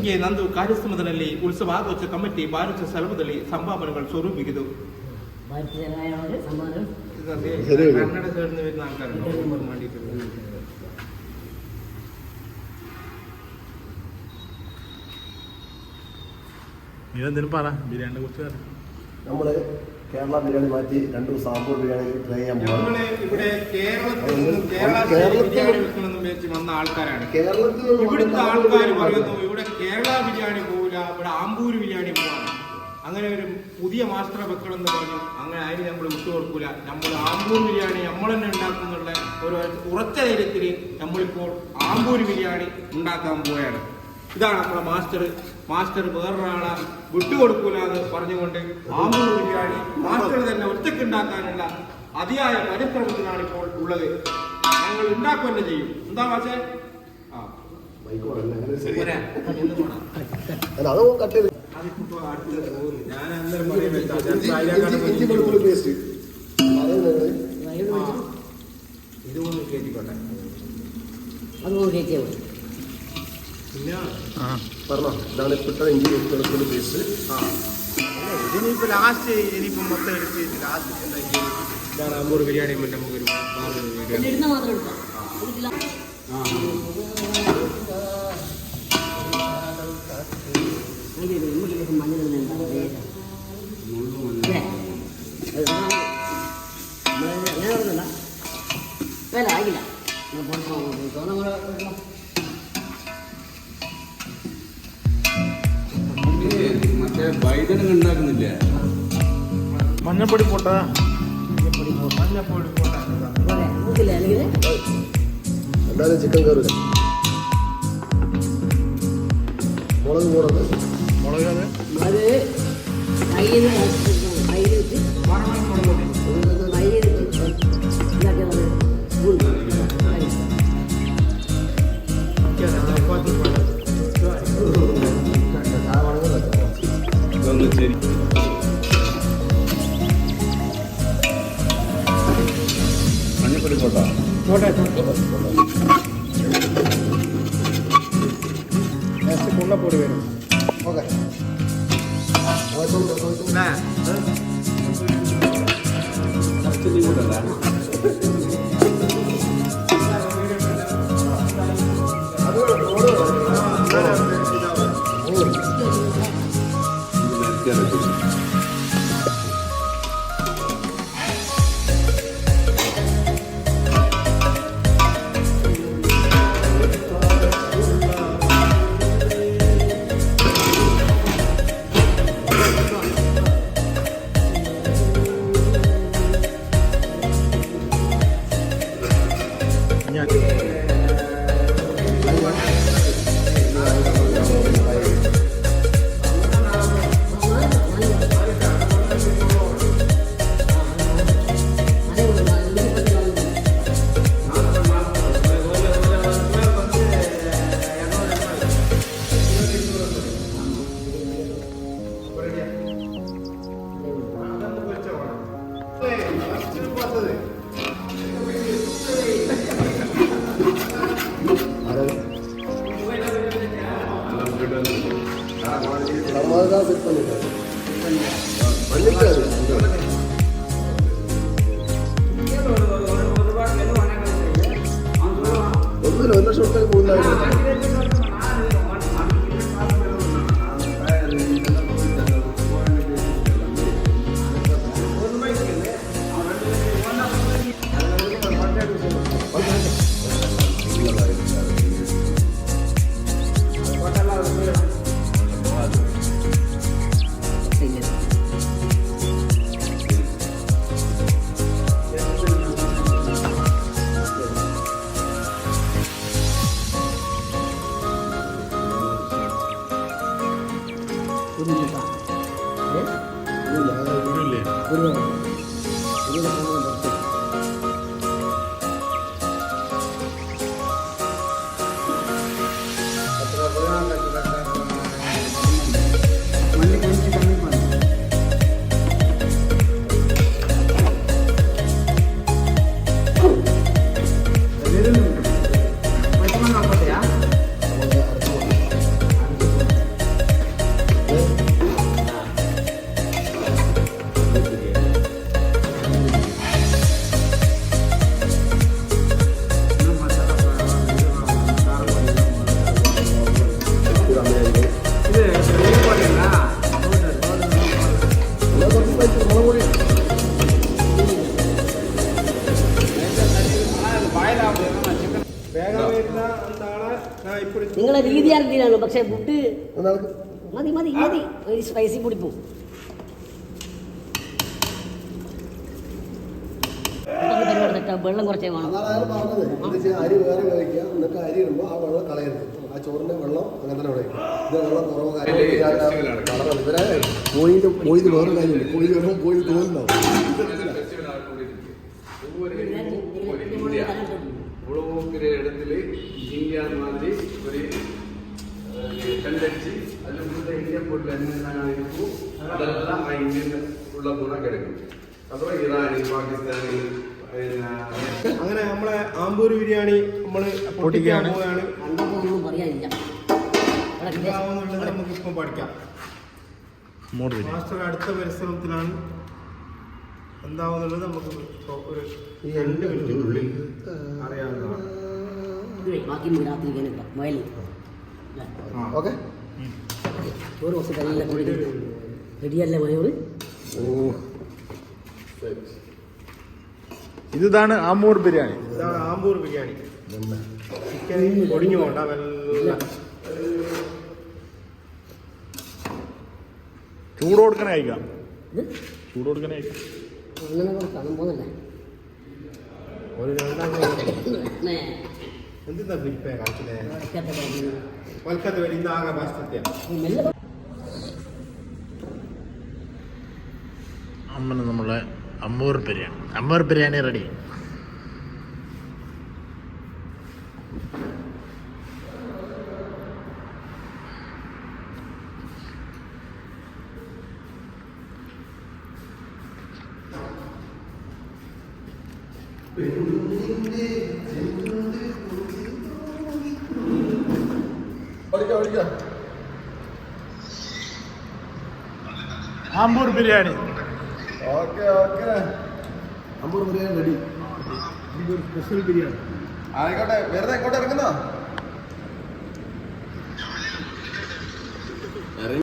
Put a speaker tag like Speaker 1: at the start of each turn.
Speaker 1: ಹೀಗೆ ನಂದು ಕಾರ್ಯಕ್ರಮದಲ್ಲಿ ಉತ್ಸವಾಗೋಚ ಕಮಿಟಿ ಭಾರತ ಸ್ಥಳದಲ್ಲಿ ಸಂಭಾವನೆಗಳು ಸ್ವರೂಪಿಸಿತು. ಕನ್ನಡ ಸೇರಿದ
Speaker 2: ഇതെന്തിനും പറ ബിരിയാണിനെ കുറിച്ച് പറ.
Speaker 3: നമ്മള് കേരള ബിരിയാണി മാറ്റി 2 സാമ്പൂർ ബിരിയാണി ട്രൈ ചെയ്യാൻ പോകുന്നത്.
Speaker 1: ഇവിടെ കേരളത്തിൽ വന്ന ആൾക്കാരാണ്. ഇവിടുത്തെ ആൾക്കാർ പറയുന്നു ഇവിടെ കേരള ബിരിയാണി പോകില്ല, ഇവിടെ ആമ്പൂര് ബിരിയാണി പോകാണ്. അങ്ങനെ ഒരു പുതിയ മാസ്റ്റർ വെക്കണം എന്ന് പറഞ്ഞു. അങ്ങനെ അതിന് നമ്മൾ വിട്ടുകൊടുക്കൂല. നമ്മൾ ആമ്പൂർ ബിരിയാണി നമ്മൾ തന്നെ ഉണ്ടാക്കുന്നുള്ള ഒരു ഉറച്ച ധൈര്യത്തിൽ നമ്മളിപ്പോൾ ആമ്പൂര് ബിരിയാണി ഉണ്ടാക്കാൻ പോവുകയാണ്. ഇതാണ് നമ്മളെ മാസ്റ്റർ വേറൊരാളെ വിട്ടുകൊടുക്കൂല എന്ന് പറഞ്ഞുകൊണ്ട് ആമ്പൂർ ബിരിയാണി മാസ്റ്റർ തന്നെ ഒറ്റയ്ക്ക് ഉണ്ടാക്കാനുള്ള അതിയായ പരിശ്രമത്തിനാണ് ഇപ്പോൾ ഉള്ളത്. ഞങ്ങൾ ഉണ്ടാക്കുക തന്നെ ചെയ്യും. എന്താ പക്ഷേ ഞാൻ അന്നേരം ഇതൊന്ന് കേട്ടിക്കോട്ടെ.
Speaker 3: പറഞ്ഞോ ഇതാണ് ഇപ്പോഴത്തെ ഇഞ്ചി വെളുത്തുള്ളി പേസ്റ്റ്.
Speaker 1: ഇതിനിപ്പോ ലാസ്റ്റ് ഇനിയിപ്പോ മൊത്തം എടുത്ത് ലാസ്റ്റ് ഇതാണ് ആമ്പൂർ ബിരിയാണി മറ്റേ നമുക്കൊരു
Speaker 4: ಆಗಿಲ್ಲ
Speaker 5: മറ്റേ വൈദ്യുതി ഉണ്ടാക്കുന്നില്ലേ?
Speaker 2: മഞ്ഞപ്പൊടി പോട്ടാ
Speaker 3: എന്തായാലും ചിക്കൻ കയറില്ല. മുളക് കൂടത്
Speaker 2: മുളക്
Speaker 4: അത് കയ്യിൽ വെച്ച്
Speaker 5: മഞ്ഞപ്പൊടി പോട്ടാ
Speaker 2: പൊടി വരും.
Speaker 3: ഓക്കെ
Speaker 4: നിങ്ങളെ രീതി അറിയാനോ പക്ഷെ ഫുഡ്
Speaker 3: ഒന്നാൾക്ക്
Speaker 4: മതി മതി മതി ഒരു സ്പൈസി കൂടി പോകും. വെള്ളം കുറച്ചേ വേണം.
Speaker 3: അതാണ് അയാൾ പറഞ്ഞത്. എന്താ വെച്ചാൽ അരി വേറെ വേവിക്കുക, എന്നിട്ട് അരി ഇടുമ്പോൾ ആ വെള്ളം കളയരുത്. ആ ചോറിന്റെ വെള്ളം അങ്ങനെ തന്നെ വേവിക്കുക. ഇത് വെള്ളം കുറവ് കാര്യം ഇവരെ കോയിന് വേറെ കാര്യമില്ല. കോഴി വരുമ്പോൾ കോഴി തോന്നുന്നുണ്ടാവും.
Speaker 5: இவ்வளோ இடத்துல இந்தியா மாதிரி ஒரு கண்டடிச்சு அதில் உள்ள இந்தியா பொருள் என்னென்ன இருக்கும் அதெல்லாம் இந்தியன் உள்ள போனால் கிடைக்கும். அப்புறம் ஈரானி പാകിസ്ഥാനി
Speaker 1: അങ്ങനെ നമ്മളെ ആമ്പൂർ ബിരിയാണി നമ്മൾ പൊട്ടിക്കാൻ പോവുകയാണ്.
Speaker 4: ഒന്നും പറയാനില്ല.
Speaker 1: എന്താവുന്നുള്ളത് നമുക്കിപ്പം പഠിക്കാം. മാസ്റ്റർ അടുത്ത പരിശ്രമത്തിലാണ്. എന്താവുന്നുള്ളത് നമുക്ക് ഒരു 2 മിനിറ്റിനുള്ളിൽ അറിയാവുന്നതാണ്.
Speaker 4: ബാക്കി രാത്രി മുയൽ
Speaker 3: ഓക്കെ
Speaker 4: ചോറ് കുറച്ച് എല്ലാം കൂടി റെഡിയല്ലേ മയോറ്?
Speaker 2: ഇതാണ് ആമ്പൂർ ബിരിയാണി.
Speaker 1: ഇതാണ് ആമ്പൂർ ബിരിയാണി. ചിക്കൻ പൊടിഞ്ഞു പോണ്ട, വെള്ളം
Speaker 2: ചൂട് കൊടുക്കണേ കഴിക്കാം. ചൂട് കൊടുക്കണേ കഴിക്കാം.
Speaker 4: അങ്ങനെ കാണാൻ പോകുന്നല്ലേ.
Speaker 1: ഒരു 2 എന്താ പിരിപ്പേ കാണിച്ചേ കൊൽക്കത്ത വരെ ഇന്നാകെ ഭാഷത്തെയാണ്.
Speaker 2: അമ്മന് നമ്മളെ Ambur biryani ready. Ambur biryani
Speaker 3: okay okay. Ambur biryani ready.
Speaker 1: Special biryani
Speaker 3: ആയിക്കോട്ടെ. വെറുതെ എങ്ങോട്ട് ഇറങ്ങുന്നോ?